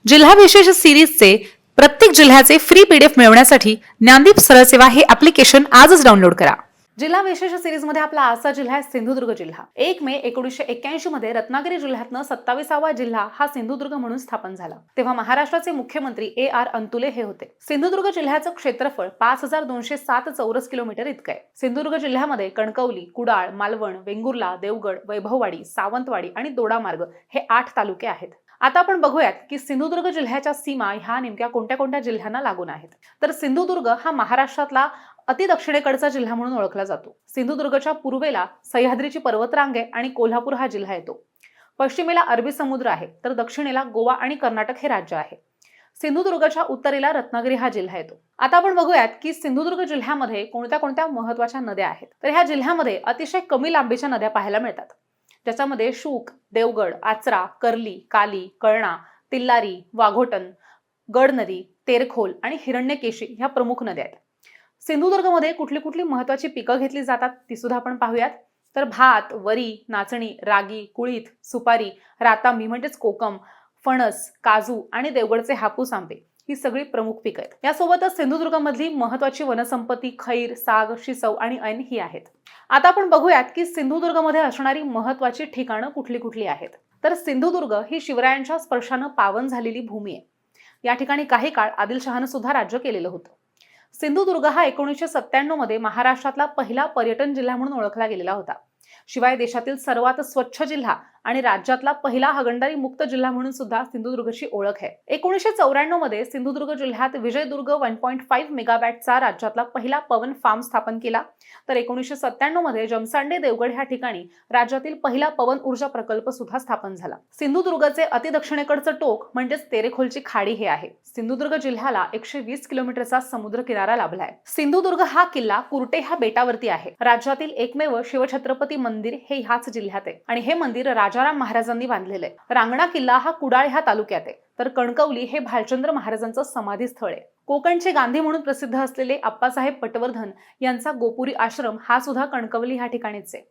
जिल्हा विशेष सिरीजचे प्रत्येक जिल्ह्याचे फ्री पीडीएफ मिळवण्यासाठी ज्ञानदीप सरळ सेवा हे ऍप्लिकेशन आजच डाउनलोड करा। जिल्हा विशेष सिरीज मध्ये आपला आजचा जिल्हा आहे सिंधुदुर्ग जिल्हा। 1 मे 1981 मध्ये रत्नागिरी जिल्ह्यातनं 27वा जिल्हा हा सिंधुदुर्ग म्हणून स्थापन झाला। तेव्हा महाराष्ट्राचे मुख्यमंत्री AR अंतुले हे होते। सिंधुदुर्ग जिल्ह्याचं क्षेत्रफळ 5207 चौरस किलोमीटर इतकं आहे। सिंधुदुर्ग जिल्ह्यामध्ये कणकवली, कुडाळ, मालवण, वेंगुर्ला, देवगड, वैभववाडी, सावंतवाडी आणि दोडामार्ग हे 8 तालुके आहेत। आता आपण बघूयात की सिंधुदुर्ग जिल्ह्याच्या सीमा ह्या नेमक्या कोणत्या जिल्ह्यांना लागून आहेत। तर सिंधुदुर्ग हा महाराष्ट्रातला अति दक्षिणेकडचा जिल्हा म्हणून ओळखला जातो। सिंधुदुर्गच्या पूर्वेला सह्याद्रीची पर्वतरांग आहे आणि कोल्हापूर हा जिल्हा येतो। पश्चिमेला अरबी समुद्र आहे, तर दक्षिणेला गोवा आणि कर्नाटक हे राज्य आहे। सिंधुदुर्गच्या उत्तरेला रत्नागिरी हा जिल्हा येतो। आता आपण बघूयात की सिंधुदुर्ग जिल्ह्यामध्ये कोणत्या महत्त्वाच्या नद्या आहेत। तर ह्या जिल्ह्यामध्ये अतिशय कमी लांबीच्या नद्या पाहायला मिळतात, ज्याच्यामध्ये शूक, देवगड, आचरा, कर्ली, काली, कळणा, तिल्लारी, वाघोटन, गड नदी, तेरखोल आणि हिरण्यकेशी ह्या प्रमुख नद्या आहेत। सिंधुदुर्गमध्ये कुठली महत्त्वाची पिकं घेतली जातात ती सुद्धा आपण पाहूयात। तर भात, वरी, नाचणी, रागी, कुळीथ, सुपारी, रातांबी म्हणजेच कोकम, फणस, काजू आणि देवगडचे हापूस आंबे ही सगळी प्रमुख पिकं आहेत। यासोबतच सिंधुदुर्गमधली महत्त्वाची वनसंपत्ती खैर, साग, शिसव आणि ऐन ही आहेत। आता आपण बघूयात की सिंधुदुर्गमध्ये असणारी महत्त्वाची ठिकाणं कुठली आहेत। तर सिंधुदुर्ग ही शिवरायांच्या स्पर्शानं पावन झालेली भूमी आहे। या ठिकाणी काही काळ आदिलशहानं सुद्धा राज्य केलेलं होतं। सिंधुदुर्ग हा 1997 मध्ये महाराष्ट्रातला पहिला पर्यटन जिल्हा म्हणून ओळखला गेलेला होता। शिवाय देशातील सर्वात स्वच्छ जिल्हा आणि राज्यातला पहिला हागणदारी मुक्त जिल्हा म्हणून सुद्धा सिंधुदुर्गची ओळख आहे। 1994 मध्ये सिंधुदुर्ग जिल्ह्यात विजयदुर्ग 1.5 मेगावॅटचा राज्यातला पहिला पवन फार्म स्थापन केला। तर 1997 मध्ये जमसांडे देवगड ह्या ठिकाणी राज्यातील पहिला पवन ऊर्जा प्रकल्प सुद्धा स्थापन झाला। सिंधुदुर्गचे अति दक्षिणेकडचं टोक म्हणजेच तेरेखोलची खाडी हे आहे। सिंधुदुर्ग जिल्ह्याला 120 किलोमीटरचा समुद्र किनारा लाभलाय। सिंधुदुर्ग हा किल्ला कुर्टे ह्या बेटावरती आहे। राज्यातील एकमेव शिवछत्रपती मंदिर हे ह्याच जिल्ह्यात आहे आणि हे मंदिर राजाराम महाराजांनी बांधलेले आहे। रांगणा किल्ला हा कुडाळ ह्या तालुक्यात आहे, तर कणकवली हे भालचंद्र महाराजांचं समाधी स्थळ आहे। कोकणचे गांधी म्हणून प्रसिद्ध असलेले आप्पासाहेब पटवर्धन यांचा गोपुरी आश्रम हा सुद्धा कणकवली ह्या ठिकाणीच आहे।